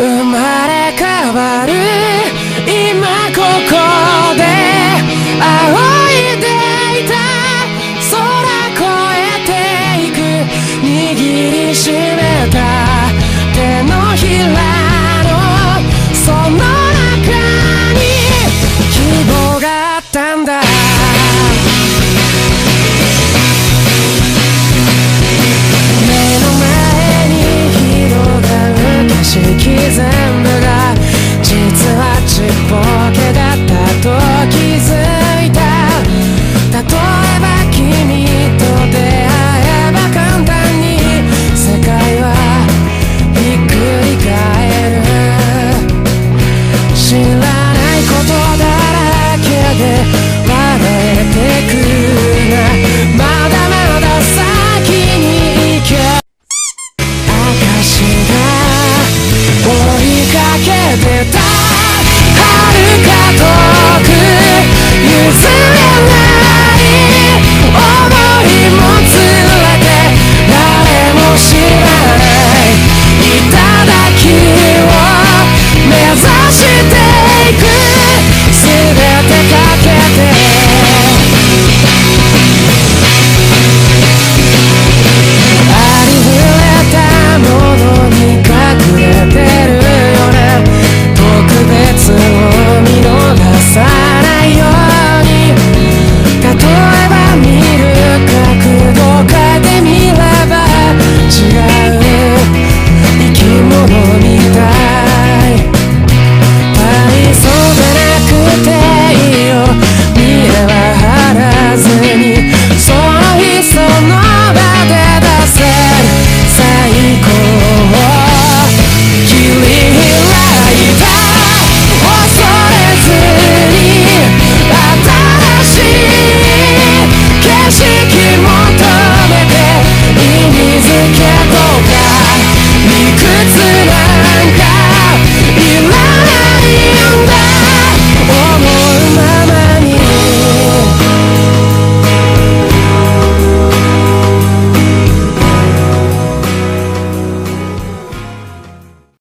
生まれ変わる今ここで仰いでいた空越えていく握りしめた手のひらのその中に希望があったんだ。景色全部が実はちっぽけだったと気づいた。例えば君と出会えば簡単に世界はひっくり返る。知らないことだらけで笑えてくな。まだまだ先に行け証が追いかけてた遥か遠く譲